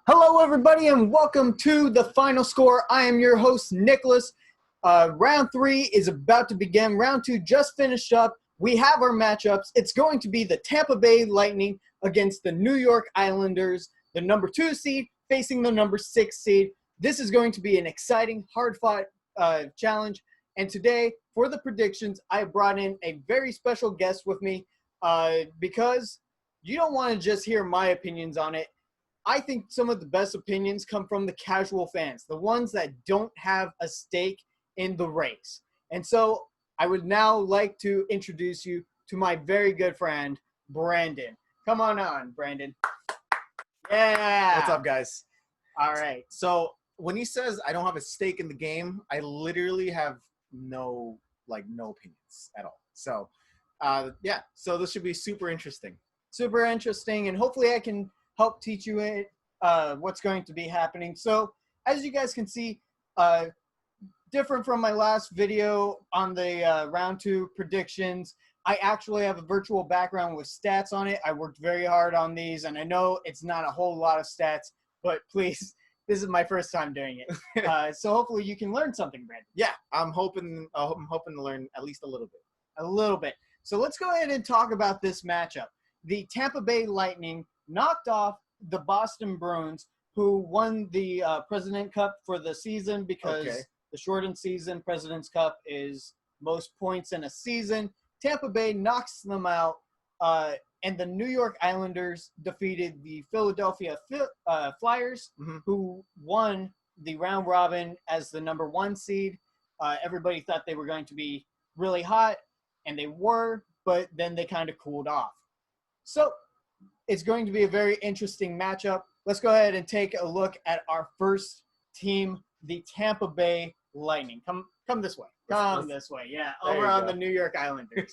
Hello, everybody, and welcome to the final score. I am your host, Nicholas. Round 3 is about to begin. Round 2 just finished up. We have our matchups. It's going to be the Tampa Bay Lightning against the New York Islanders, the number 2 seed facing the number 6 seed. This is going to be an exciting, hard-fought challenge. And today, for the predictions, I brought in a very special guest with me because you don't want to just hear my opinions on it. I think some of the best opinions come from the casual fans, the ones that don't have a stake in the race. And so I would now like to introduce you to my very good friend, Brandon. Come on, Brandon. Yeah. What's up, guys? All right. So when he says I don't have a stake in the game, I literally have no opinions at all. So so this should be super interesting. Super interesting, and hopefully I can help teach you what's going to be happening. So as you guys can see, different from my last video on the round 2 predictions, I actually have a virtual background with stats on it. I worked very hard on these, and I know it's not a whole lot of stats, but please, this is my first time doing it. So hopefully you can learn something, Brandon. Yeah, I'm hoping to learn at least a little bit. A little bit. So let's go ahead and talk about this matchup. The Tampa Bay Lightning knocked off the Boston Bruins, who won the President Cup for the season because the shortened season, President's Cup, is most points in a season. Tampa Bay knocks them out, and the New York Islanders defeated the Philadelphia Flyers, who won the round robin as the number 1 seed. Everybody thought they were going to be really hot, and they were, but then they kind of cooled off. So it's going to be a very interesting matchup. Let's go ahead and take a look at our first team, the Tampa Bay Lightning. Come this way. Come this way. Yeah, over on the New York Islanders.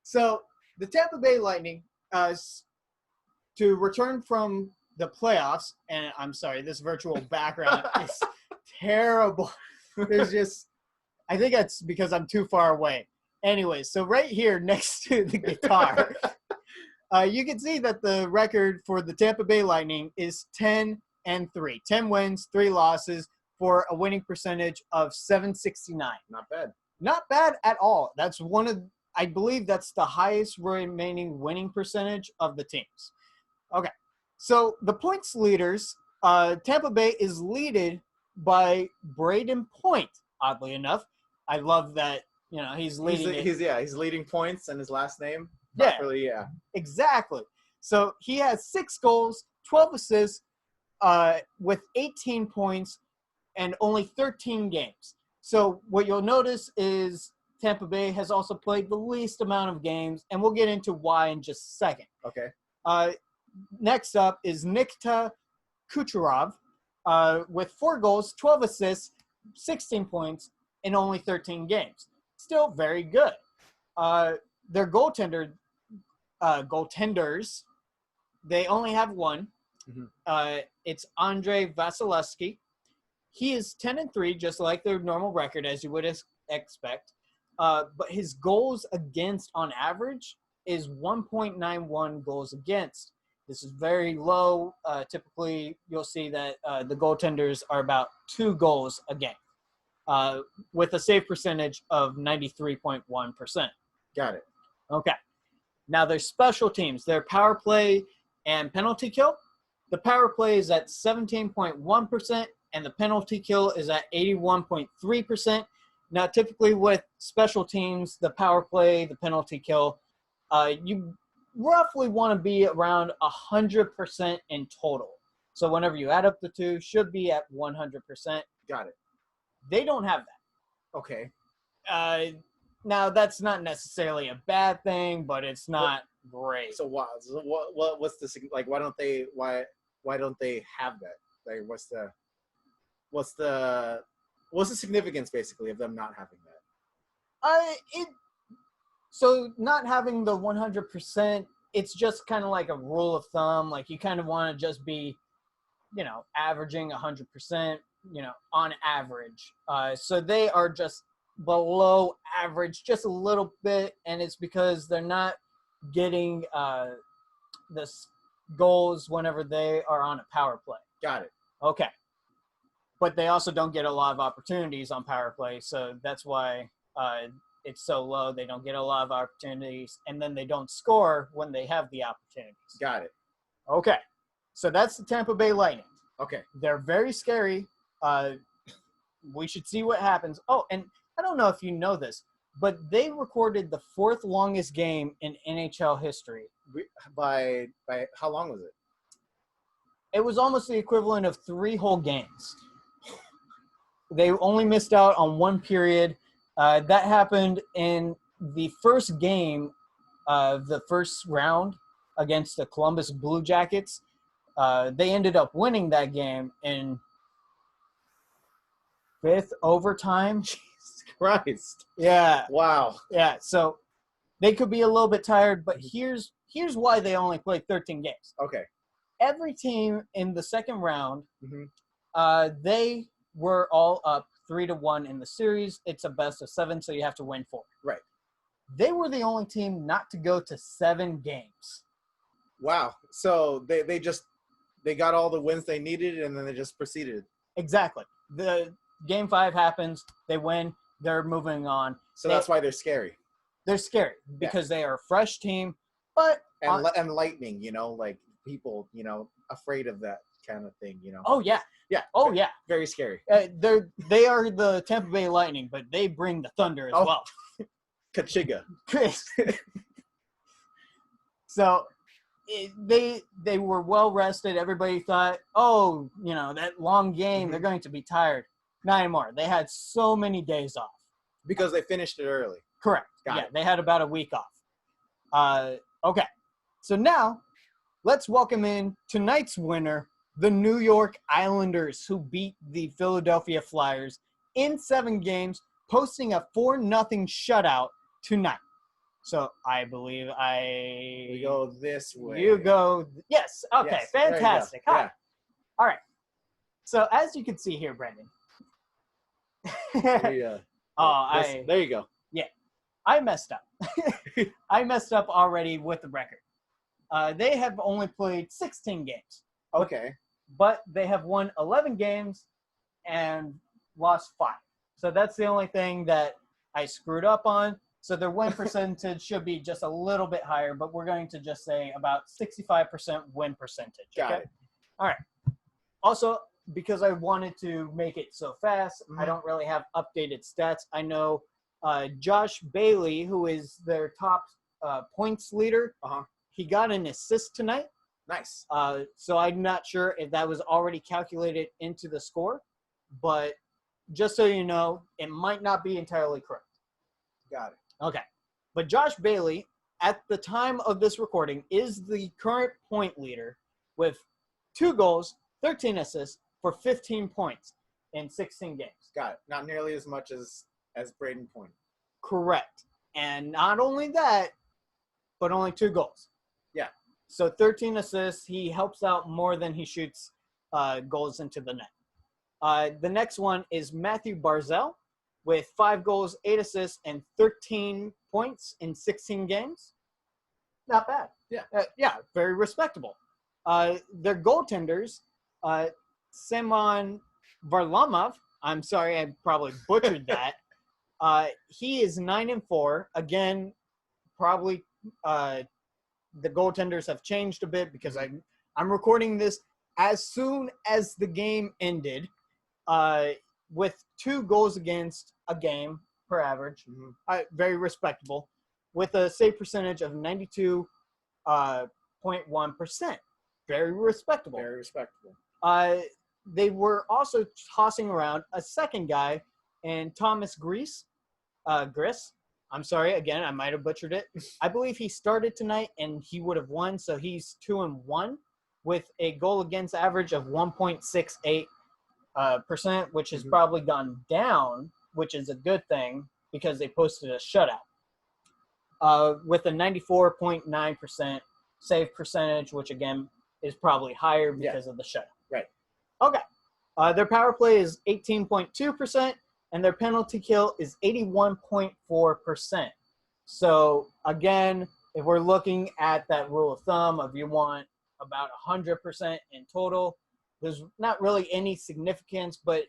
So the Tampa Bay Lightning, to return from the playoffs, and I'm sorry, this virtual background is terrible. There's just, I think that's because I'm too far away. Anyway, so right here next to the guitar, you can see that the record for the Tampa Bay Lightning is 10-3. 10 wins, 3 losses for a winning percentage of .769. Not bad. Not bad at all. That's I believe that's the highest remaining winning percentage of the teams. Okay. So the points leaders, Tampa Bay is leaded by Braden Point, oddly enough. I love that, he's leading He's leading points and his last name. Exactly. So he has 6 goals, 12 assists, with 18 points and only 13 games. So what you'll notice is Tampa Bay has also played the least amount of games, and we'll get into why in just a second. Okay. Next up is Nikita Kucherov with 4 goals, 12 assists, 16 points, in only 13 games. Still very good. Their goaltenders, they only have 1. It's Andrei Vasilevsky. He is 10-3, just like their normal record, as you would expect. But his goals against on average is 1.91 goals against. This is very low. Typically, you'll see that the goaltenders are about 2 goals against, with a save percentage of 93.1%. Got it. Okay. Now, their special teams, their power play and penalty kill. The power play is at 17.1%, and the penalty kill is at 81.3%. Now, typically with special teams, the power play, the penalty kill, you roughly want to be around 100% in total. So whenever you add up the two, should be at 100%. Got it. They don't have that. Okay. Now, that's not necessarily a bad thing, but it's not great. So what's the like? Why don't they have that? Like, what's the significance basically of them not having that? So not having the 100%, it's just kind of like a rule of thumb. Like, you kind of want to just be, averaging 100%, on average. So they are just below average just a little bit, and it's because they're not getting the goals whenever they are on a power play. Got it. Okay. But they also don't get a lot of opportunities on power play, so that's why it's so low. They don't get a lot of opportunities, and then they don't score when they have the opportunities. Got it. Okay. So that's the Tampa Bay Lightning. Okay. They're very scary. We should see what happens. Oh, and I don't know if you know this, but they recorded the 4th longest game in NHL history. By how long was it? It was almost the equivalent of 3 whole games. They only missed out on 1 period. That happened in the first game of the first round against the Columbus Blue Jackets. They ended up winning that game in 5th overtime. Jesus Christ. Yeah. Wow. Yeah. So they could be a little bit tired, but here's why they only played 13 games. Okay. Every team in the second round, Mm-hmm. they were all up 3-1 in the series. It's a best of 7, so you have to win 4. Right. They were the only team not to go to 7 games. Wow. So they got all the wins they needed, and then they just proceeded. Exactly. The game 5 happens. They win. They're moving on. So that's why they're scary. They're scary because they are a fresh team, but and lightning, like people, afraid of that kind of thing, Oh yeah. Yeah. Oh yeah. Very scary. They are the Tampa Bay Lightning, but they bring the thunder as well. Kachiga. So they were well rested. Everybody thought, that long game, they're going to be tired. Not anymore. They had so many days off. Because they finished it early. Correct. Got it. They had about a week off. Okay. So now let's welcome in tonight's winner, the New York Islanders, who beat the Philadelphia Flyers in 7 games, posting a 4-0 shutout tonight. So I believe We go this way. You go. Yes. Okay. Yes, Fantastic. Hi. Yeah. All right. So as you can see here, Brandon. Yeah. There you go. Yeah. I messed up. I messed up already with the record. They have only played 16 games. Okay. But they have won 11 games and lost 5. So that's the only thing that I screwed up on. So their win percentage should be just a little bit higher, but we're going to just say about 65% win percentage. Got it. All right. Also, because I wanted to make it so fast, I don't really have updated stats. I know Josh Bailey, who is their top points leader, he got an assist tonight. Nice. So I'm not sure if that was already calculated into the score, but just so you know, it might not be entirely correct. Got it. Okay. But Josh Bailey, at the time of this recording, is the current point leader with 2 goals, 13 assists for 15 points in 16 games. Got it. Not nearly as much as Braden Point. Correct. And not only that, but only 2 goals. Yeah. So 13 assists. He helps out more than he shoots goals into the net. The next one is Matthew Barzal with 5 goals, 8 assists, and 13 points in 16 games. Not bad. Yeah, very respectable. Their goaltenders, Semyon Varlamov, I'm sorry, I probably butchered that. He is 9-4. Again, probably the goaltenders have changed a bit because I'm recording this as soon as the game ended, with 2 goals against a game per average. Very respectable, with a save percentage of 92.1%. Very respectable. Very respectable. They were also tossing around a second guy, and Thomas Gris. I'm sorry, again, I might have butchered it. I believe he started tonight, and he would have won, so he's 2-1 with a goal against average of 1.68%, which has probably gone down, which is a good thing because they posted a shutout. With a 94.9% save percentage, which, again, is probably higher because of the shutout. Right. Okay. Their power play is 18.2%, and their penalty kill is 81.4%. So, again, if we're looking at that rule of thumb of you want about 100% in total. There's not really any significance, but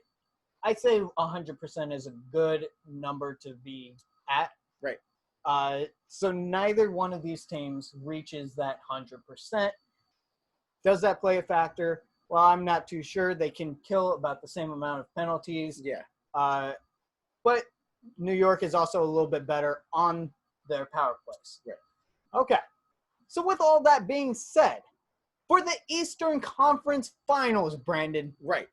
I'd say 100% is a good number to be at. Right. So neither one of these teams reaches that 100%. Does that play a factor? Well, I'm not too sure. They can kill about the same amount of penalties. Yeah. But New York is also a little bit better on their power plays. Right. Okay. So with all that being said, for the Eastern Conference Finals, Brandon. Right.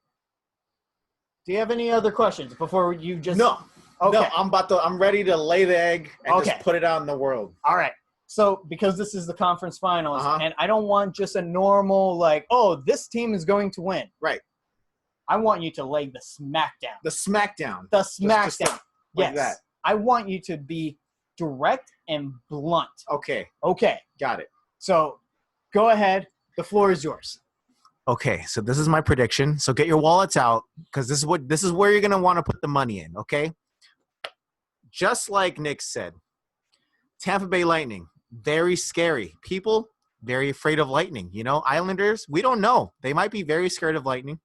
Do you have any other questions before you just? No. Okay. No, I'm ready to lay the egg and just put it out in the world. All right. So because this is the conference finals, Uh-huh. and I don't want just a normal this team is going to win. Right. I want you to lay the smackdown. The smackdown. The smackdown. Just like that. I want you to be direct and blunt. Okay. Got it. So go ahead. The floor is yours. Okay, so this is my prediction. So get your wallets out because this is where you're gonna want to put the money in. Okay. Just like Nick said, Tampa Bay Lightning, very scary. People very afraid of Lightning. Islanders, we don't know. They might be very scared of Lightning,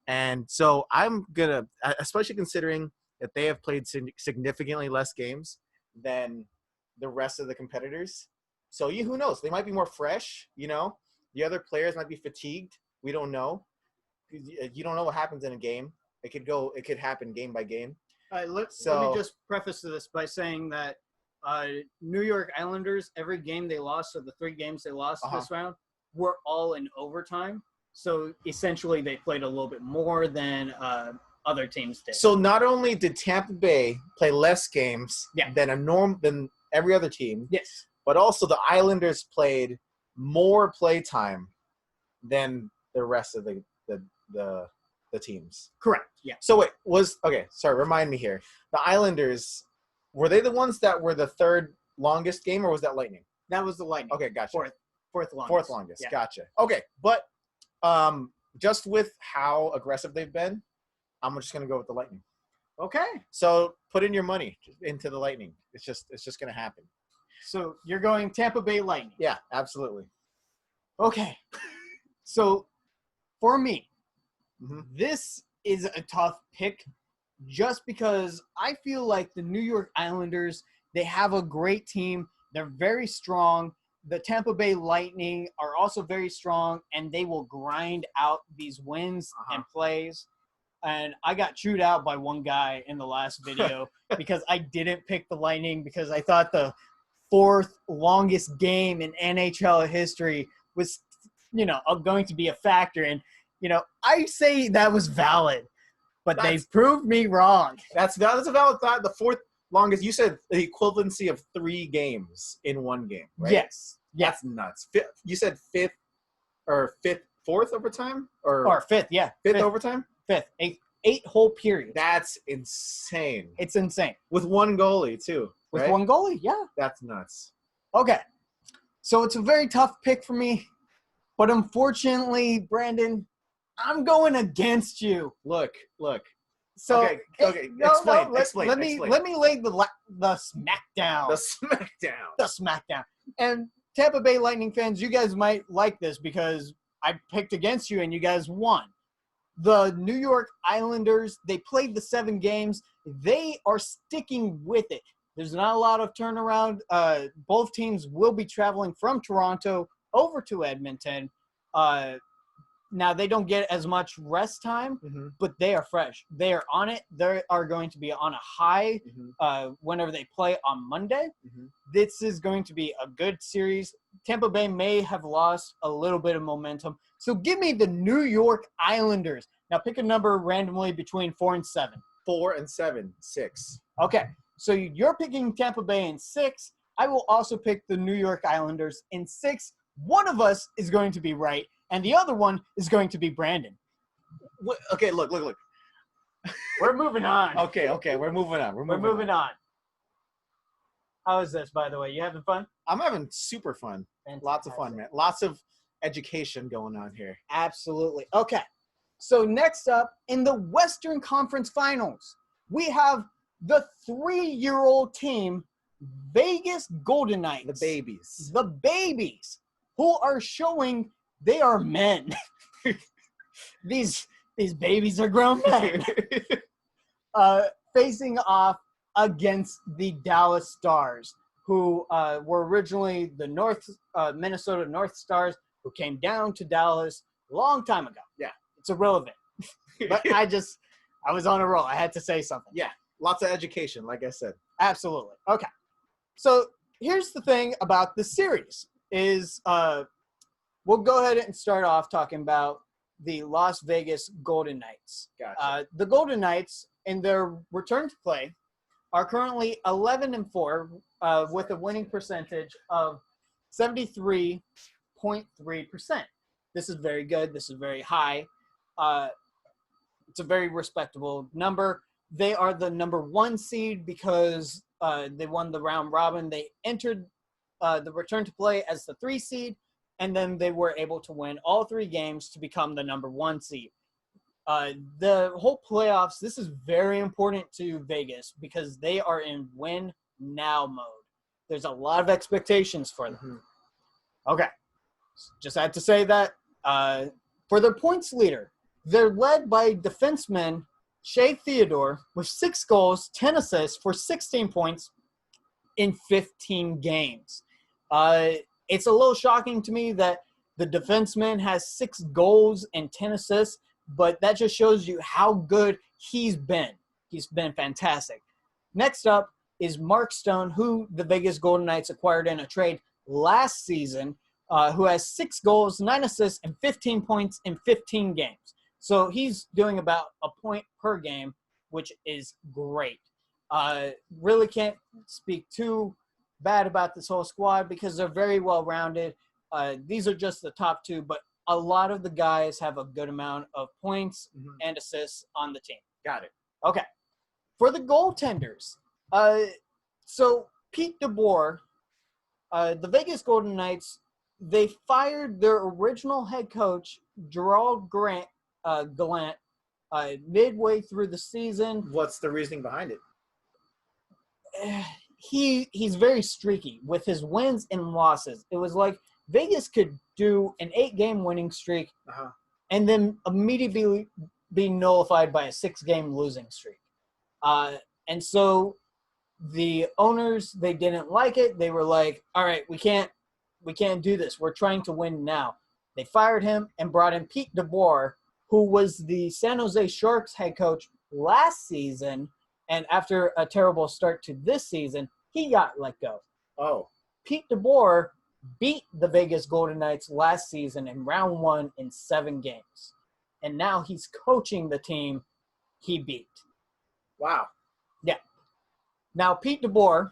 and so I'm gonna, especially considering that they have played significantly less games than the rest of the competitors. So who knows? They might be more fresh. The other players might be fatigued. We don't know. You don't know what happens in a game. It could happen game by game. Let me just preface this by saying that New York Islanders, every game they lost, so the 3 games they lost this round, were all in overtime. So essentially, they played a little bit more than other teams did. So not only did Tampa Bay play less games than every other team, yes, but also the Islanders played more play time than the rest of the teams. Correct. Yeah. So remind me here. The Islanders, were they the ones that were the third longest game, or was that Lightning? That was the Lightning. Okay, gotcha. Fourth longest. Fourth longest. Yeah. Gotcha. Okay, but just with how aggressive they've been, I'm just gonna go with the Lightning. Okay. So put in your money into the Lightning. It's just gonna happen. So you're going Tampa Bay Lightning. Yeah, absolutely. Okay. So for me, Mm-hmm. this is a tough pick just because I feel like the New York Islanders, they have a great team. They're very strong. The Tampa Bay Lightning are also very strong, and they will grind out these wins and plays. And I got chewed out by one guy in the last video because I didn't pick the Lightning because I thought the 4th longest game in NHL history was, going to be a factor. And, I say that was valid, but they proved me wrong. That's a valid thought. The 4th longest, you said the equivalency of 3 games in one game, right? Yes. That's nuts. You said 4th overtime? Or 5th, yeah. 5th overtime? 5th. 8 whole periods. That's insane. It's insane. With one goalie, too. With one goalie, yeah. That's nuts. Okay. So it's a very tough pick for me. But unfortunately, Brandon, I'm going against you. Look. So okay. Explain. Let me lay the smackdown. The smackdown. And Tampa Bay Lightning fans, you guys might like this because I picked against you and you guys won. The New York Islanders, they played the 7 games. They are sticking with it. There's not a lot of turnaround. Both teams will be traveling from Toronto over to Edmonton. Now, they don't get as much rest time, but they are fresh. They are on it. They are going to be on a high whenever they play on Monday. This is going to be a good series. Tampa Bay may have lost a little bit of momentum. So give me the New York Islanders. Now, pick a number randomly between 4 and 7. 4 and 7, 6. Okay. So you're picking Tampa Bay in 6. I will also pick the New York Islanders in 6. One of us is going to be right, and the other one is going to be Brandon. Okay, look. We're moving on. Okay, we're moving on. We're moving on. How is this, by the way? You having fun? I'm having super fun. Fantastic. Lots of fun, man. Lots of education going on here. Absolutely. Okay. So next up, in the Western Conference Finals, we have the 3-year-old team, Vegas Golden Knights. The babies. The babies, who are showing They are men. These babies are grown men. Facing off against the Dallas Stars, who were originally the Minnesota North Stars, who came down to Dallas a long time ago. Yeah. It's irrelevant. But I was on a roll. I had to say something. Yeah. Lots of education, like I said. Absolutely. Okay. So here's the thing about the series is we'll go ahead and start off talking about the Las Vegas Golden Knights. Gotcha. The Golden Knights, in their return to play, are currently 11-4 with a winning percentage of 73.3%. This is very good. This is very high. It's a very respectable number. They are the number 1 seed because they won the round robin. They entered the return to play as the 3 seed, and then they were able to win all 3 games to become the number 1 seed. The whole playoffs, this is very important to Vegas because they are in win now mode. There's a lot of expectations for them. Mm-hmm. Okay. Just had to say that. For their points leader, they're led by defenseman Shea Theodore with 6 goals, 10 assists for 16 points in 15 games. It's a little shocking to me that the defenseman has 6 goals and 10 assists, but that just shows you how good he's been. He's been fantastic. Next up is Mark Stone, who the Vegas Golden Knights acquired in a trade last season, who has 6 goals, 9 assists, and 15 points in 15 games. So he's doing about a point per game, which is great. Really can't speak too bad about this whole squad because they're very well-rounded. These are just the top 2, but a lot of the guys have a good amount of points and assists on the team. Got it. Okay. For the goaltenders, so Pete DeBoer, the Vegas Golden Knights, they fired their original head coach, Gerald Gallant, midway through the season. What's the reasoning behind it? He's very streaky with his wins and losses. It was like Vegas could do an 8-game winning streak and then immediately be nullified by a 6-game losing streak. And so the owners, they didn't like it. They were like, all right, we can't do this. We're trying to win now. They fired him and brought in Pete DeBoer, who was the San Jose Sharks head coach last season. And after a terrible start to this season, he got let go. Oh. Pete DeBoer beat the Vegas Golden Knights last season in round 1 in 7 games. And now he's coaching the team he beat. Wow. Yeah. Now, Pete DeBoer,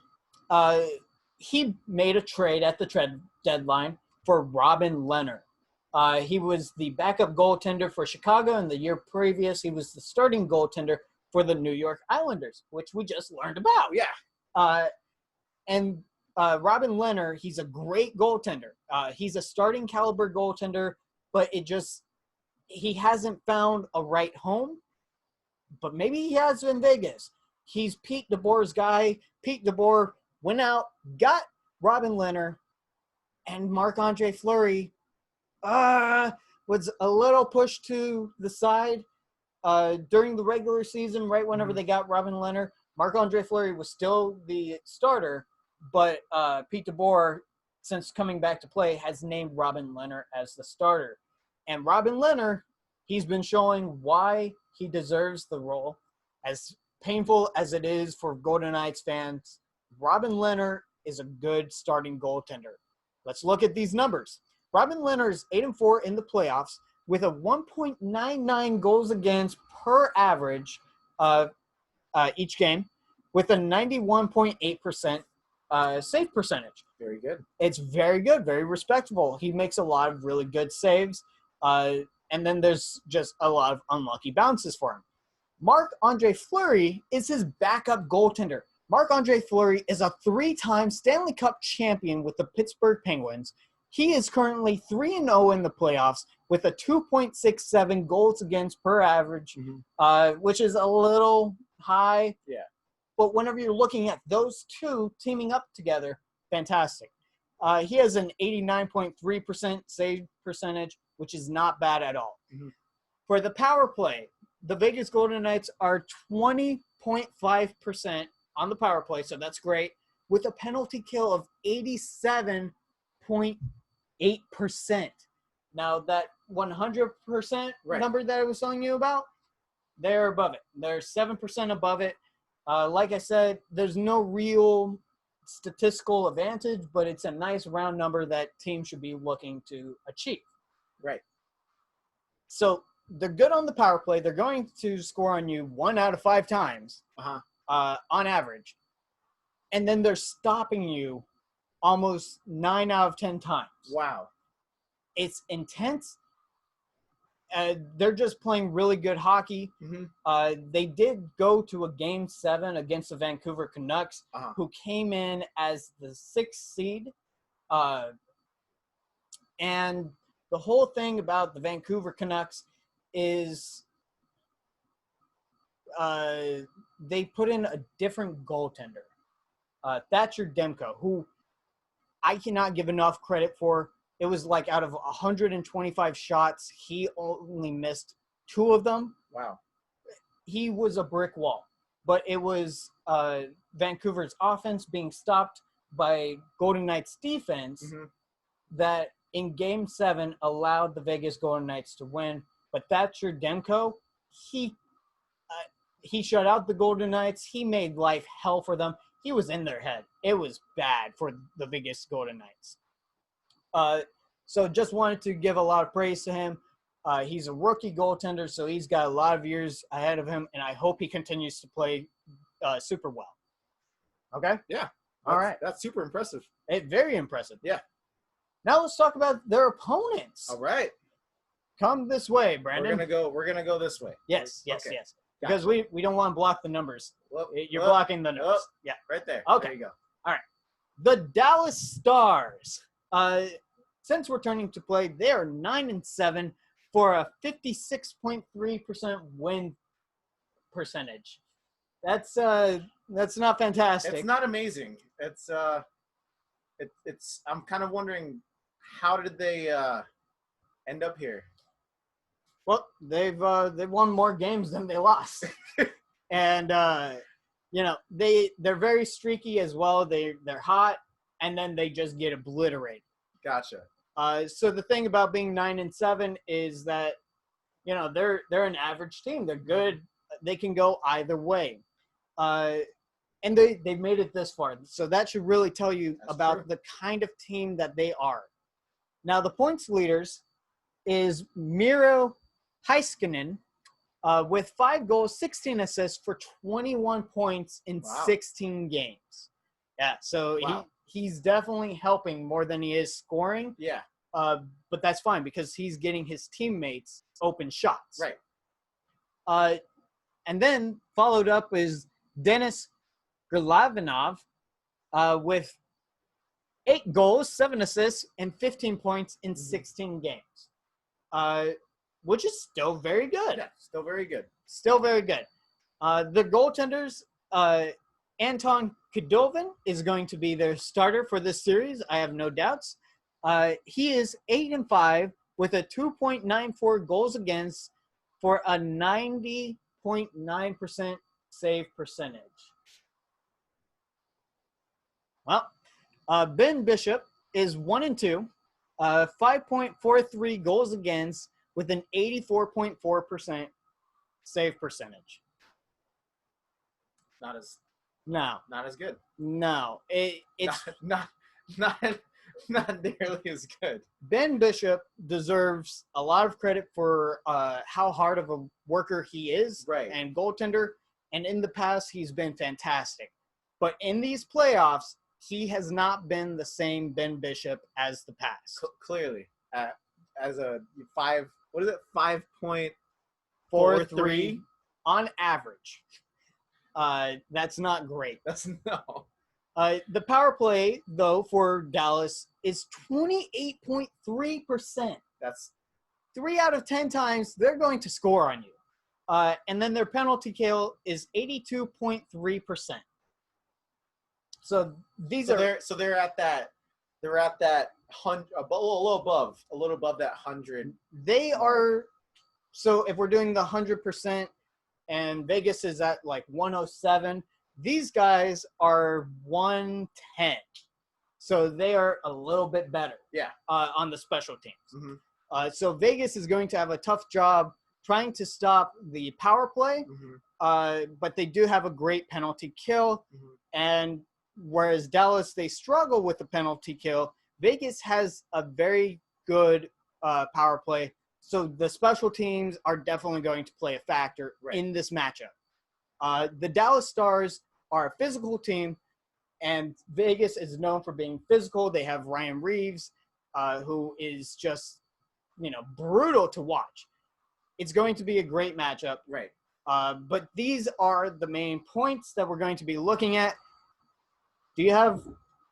he made a trade at the trade deadline for Robin Lehner. He was the backup goaltender for Chicago, and the year previous, he was the starting goaltender for the New York Islanders, which we just learned about. Yeah. And Robin Lehner, he's a great goaltender. He's a starting caliber goaltender, but he hasn't found a right home. But maybe he has in Vegas. He's Pete DeBoer's guy. Pete DeBoer went out, got Robin Lehner, and Marc-Andre Fleury was a little pushed to the side during the regular season, right whenever they got Robin Lehner. Marc-Andre Fleury was still the starter, but Pete DeBoer, since coming back to play, has named Robin Lehner as the starter. And Robin Lehner, he's been showing why he deserves the role. As painful as it is for Golden Knights fans, Robin Lehner is a good starting goaltender. Let's look at these numbers. Robin Lehner is 8-4 in the playoffs with a 1.99 goals against per average each game with a 91.8% save percentage. Very good. It's very good, very respectable. He makes a lot of really good saves, and then there's just a lot of unlucky bounces for him. Marc-Andre Fleury is his backup goaltender. Marc-Andre Fleury is a 3-time Stanley Cup champion with the Pittsburgh Penguins. He is currently 3-0 in the playoffs with a 2.67 goals against per average, which is a little high. Yeah. But whenever you're looking at those two teaming up together, fantastic. He has an 89.3% save percentage, which is not bad at all. Mm-hmm. For the power play, the Vegas Golden Knights are 20.5% on the power play, so that's great, with a penalty kill of 87.8%. Now, that 100% number that I was telling you about, they're above it. They're 7% above it. Like I said, there's no real statistical advantage, but it's a nice round number that teams should be looking to achieve. Right. So they're good on the power play. They're going to score on you 1 out of 5 times on average. And then they're stopping you almost 9 out of 10 times. Wow. It's intense. They're just playing really good hockey. Mm-hmm. They did go to a Game 7 against the Vancouver Canucks, who came in as the 6th seed. And the whole thing about the Vancouver Canucks is they put in a different goaltender, Thatcher Demko, who I cannot give enough credit for. It was like out of 125 shots, he only missed 2 of them. Wow. He was a brick wall. But it was Vancouver's offense being stopped by Golden Knights' defense that in Game 7 allowed the Vegas Golden Knights to win. But Thatcher Demko, he shut out the Golden Knights. He made life hell for them. He was in their head. It was bad for the Vegas Golden Knights. So just wanted to give a lot of praise to him. He's a rookie goaltender, so he's got a lot of years ahead of him, and I hope he continues to play super well. Okay? Yeah. All right. That's super impressive. Very impressive. Yeah. Now let's talk about their opponents. All right. Come this way, Brandon. We're gonna go this way. Yes. Okay. Because we don't want to block the numbers. You're Whoop. blocking the numbers. Yeah. Right there. Okay. There you go. All right. The Dallas Stars. Since we're turning to play, they are 9-7 for a 56.3% win percentage. That's not fantastic. It's not amazing. It's I'm kind of wondering, how did they end up here? Well, they've won more games than they lost, and they're very streaky as well. They're hot, and then they just get obliterated. Gotcha. So the thing about being 9-7 is that they're an average team. They're good. They can go either way, and they've made it this far. So that should really tell you about the kind of team that they are. Now the points leaders is Miro Heiskanen with 5 goals, 16 assists for 21 points in 16 games. Yeah, so he's definitely helping more than he is scoring. Yeah. But that's fine because he's getting his teammates open shots. Right. And then followed up is Denis Golavinov with 8 goals, 7 assists, and 15 points in 16 games. Which is still very good. Yeah, still very good. Still very good. The goaltenders, Anton Khudobin is going to be their starter for this series. I have no doubts. He is 8-5 with a 2.94 goals against for a 90.9% save percentage. Well, Ben Bishop is 1-2, 5.43 goals against with an 84.4% save percentage. Not as good. No, it's not nearly as good. Ben Bishop deserves a lot of credit for how hard of a worker he is, and goaltender. And in the past, he's been fantastic. But in these playoffs, he has not been the same Ben Bishop as the past. Clearly, as a 5.43 on average. That's not great. No. The power play, though, for Dallas is 28.3%. That's 3 out of 10 times they're going to score on you. And then their penalty kill is 82.3%. So they're at that a little above that 100. They are. So if we're doing the 100%, and Vegas is at like 107, these guys are 110. So they are a little bit better. Yeah. On the special teams. Mm-hmm. So Vegas is going to have a tough job trying to stop the power play. Mm-hmm. But they do have a great penalty kill. Mm-hmm. And whereas Dallas, they struggle with the penalty kill, Vegas has a very good power play. So the special teams are definitely going to play a factor in this matchup. The Dallas Stars are a physical team, and Vegas is known for being physical. They have Ryan Reeves, who is just, brutal to watch. It's going to be a great matchup. Right. But these are the main points that we're going to be looking at. Do you have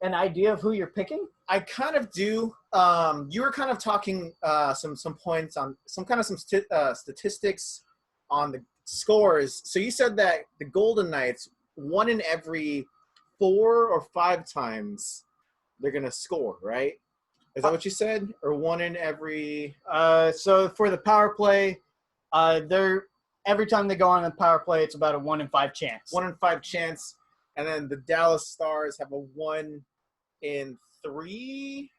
an idea of who you're picking? I kind of do. You were kind of talking some points on some statistics on the scores. So you said that the Golden Knights, 1 in every 4 or 5 times they're gonna score, right? Is that what you said? Or 1 in every? So for the power play, they're every time they go on the power play, it's about a 1 in 5 chance. 1 in 5 chance, and then the Dallas Stars have a 1 in 3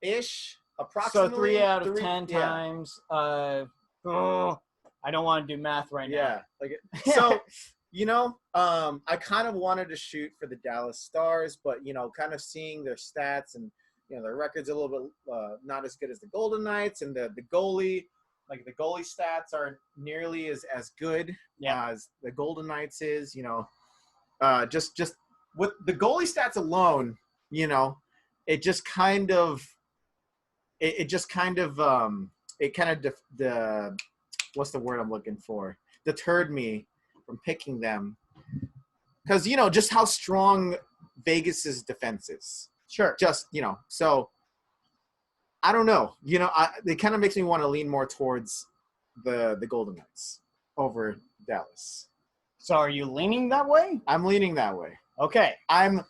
ish, approximately. So 3 out of 10 times. I don't want to do math right now. Yeah, so I kind of wanted to shoot for the Dallas Stars, but kind of seeing their stats and their record's a little bit not as good as the Golden Knights, and the goalie. Like the goalie stats aren't nearly as good as the Golden Knights is. Just with the goalie stats alone, it just kind of what's the word I'm looking for? Deterred me from picking them because just how strong Vegas's defense is. Sure. Just so. I don't know. It kind of makes me want to lean more towards the Golden Knights over Dallas. So are you leaning that way? I'm leaning that way. Okay. I'm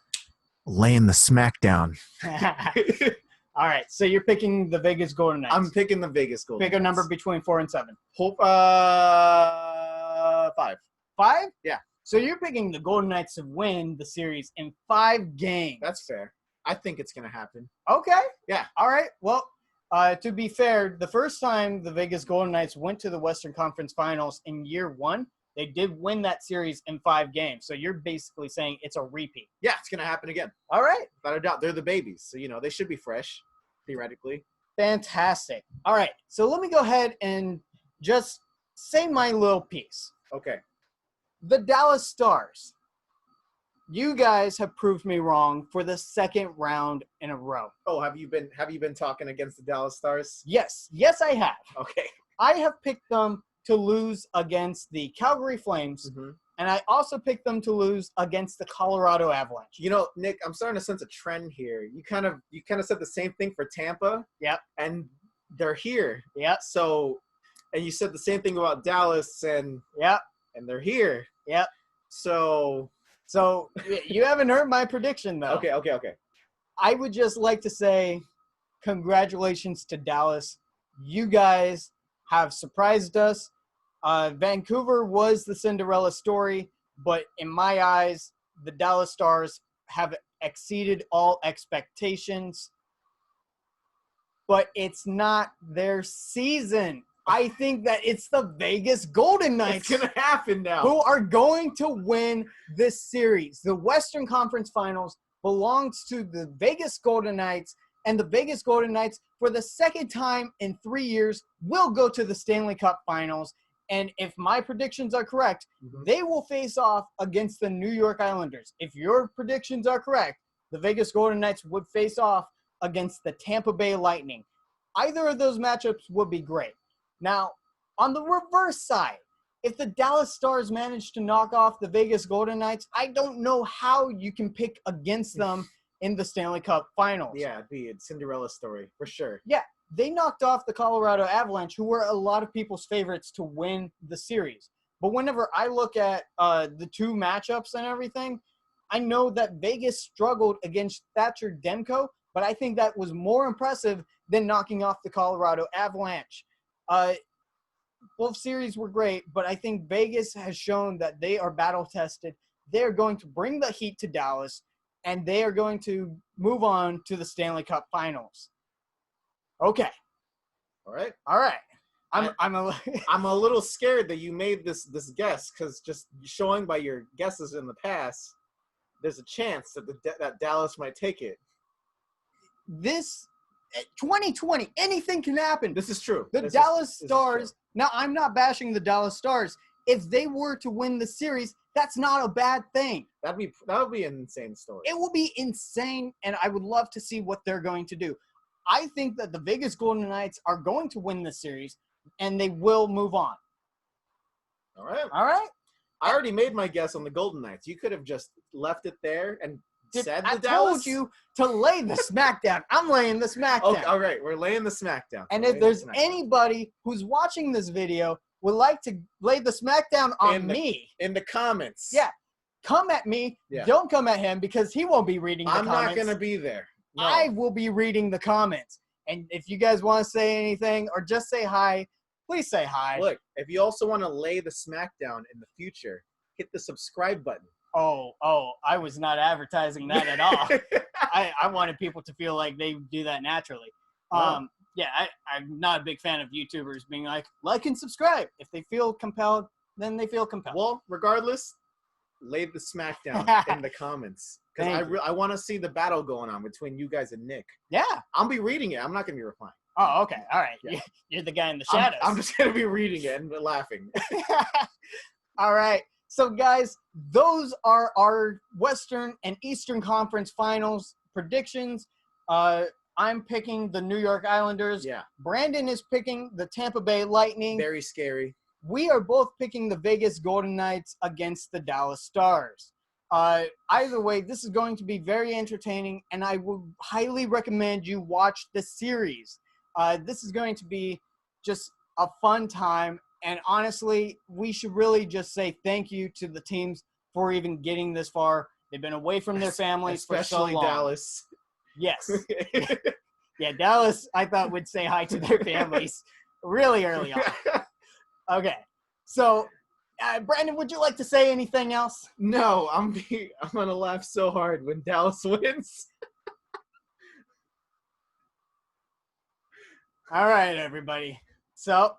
laying the smack down. All right. So you're picking the Vegas Golden Knights. I'm picking the Vegas Golden Knights. Pick a number between 4 and 7. 5. 5? Yeah. So you're picking the Golden Knights to win the series in 5 games. That's fair. I think it's going to happen. Okay. Yeah. All right. Well, to be fair, the first time the Vegas Golden Knights went to the Western Conference Finals in year 1, they did win that series in 5 games. So you're basically saying it's a repeat. Yeah, it's going to happen again. All right. Without a doubt. They're the babies. So, they should be fresh, theoretically. Fantastic. All right. So let me go ahead and just say my little piece. Okay. The Dallas Stars. You guys have proved me wrong for the 2nd round in a row. Oh, have you been talking against the Dallas Stars? Yes, I have. Okay. I have picked them to lose against the Calgary Flames, and I also picked them to lose against the Colorado Avalanche. Nick, I'm starting to sense a trend here. You kind of said the same thing for Tampa. Yep. And they're here. Yep. So, and you said the same thing about Dallas, and yep. And they're here. Yep. So you haven't heard my prediction, though. Okay. I would just like to say congratulations to Dallas. You guys have surprised us. Vancouver was the Cinderella story, but in my eyes, the Dallas Stars have exceeded all expectations. But it's not their season. I think that it's the Vegas Golden Knights. It's going to happen now. Who are going to win this series. The Western Conference Finals belongs to the Vegas Golden Knights, and the Vegas Golden Knights, for the 2nd time in 3 years, will go to the Stanley Cup Finals. And if my predictions are correct, they will face off against the New York Islanders. If your predictions are correct, the Vegas Golden Knights would face off against the Tampa Bay Lightning. Either of those matchups would be great. Now, on the reverse side, if the Dallas Stars manage to knock off the Vegas Golden Knights, I don't know how you can pick against them in the Stanley Cup Finals. Yeah, it'd be a Cinderella story, for sure. Yeah, they knocked off the Colorado Avalanche, who were a lot of people's favorites to win the series. But whenever I look at the 2 matchups and everything, I know that Vegas struggled against Thatcher Demko, but I think that was more impressive than knocking off the Colorado Avalanche. Both series were great, but I think Vegas has shown that they are battle-tested. They're going to bring the heat to Dallas, and they are going to move on to the Stanley Cup Finals. Okay. All right. I'm a little scared that you made this guess, because just showing by your guesses in the past, there's a chance that that Dallas might take it. This 2020, anything can happen. This is true. The Dallas Stars. Now, I'm not bashing the Dallas Stars. If they were to win the series, that's not a bad thing. That would be an insane story. It will be insane, and I would love to see what they're going to do. I think that the Vegas Golden Knights are going to win the series, and they will move on. All right. I already made my guess on the Golden Knights. You could have just left it there and said the Dallas. I told you to lay the smackdown. I'm laying the smackdown. Okay, all right, we're laying the smackdown. And if there's anybody who's watching this video would like to lay the smackdown on me in the comments, yeah, come at me. Yeah. Don't come at him because he won't be reading the comments. I'm not gonna be there. No. I will be reading the comments. And if you guys want to say anything or just say hi, please say hi. Look, if you also want to lay the smackdown in the future, hit the subscribe button. Oh, I was not advertising that at all. I wanted people to feel like they do that naturally. Yeah, I'm not a big fan of YouTubers being like and subscribe. If they feel compelled, then they feel compelled. Well, regardless, lay the smackdown in the comments. Because I want to see the battle going on between you guys and Nick. Yeah. I'll be reading it. I'm not going to be replying. Oh, okay. All right. Yeah. You're the guy in the shadows. I'm just going to be reading it and laughing. All right. So, guys, those are our Western and Eastern Conference Finals predictions. I'm picking the New York Islanders. Yeah. Brandon is picking the Tampa Bay Lightning. Very scary. We are both picking the Vegas Golden Knights against the Dallas Stars. Either way, this is going to be very entertaining, and I would highly recommend you watch the series. This is going to be just a fun time, and honestly, we should really just say thank you to the teams for even getting this far. They've been away from their families for so long. Especially Dallas. Yes. Yeah, Dallas, I thought, would say hi to their families really early on. Okay, so Brandon, would you like to say anything else? No, I'm going to laugh so hard when Dallas wins. All right, everybody. So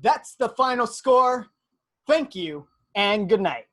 that's the final score. Thank you, and good night.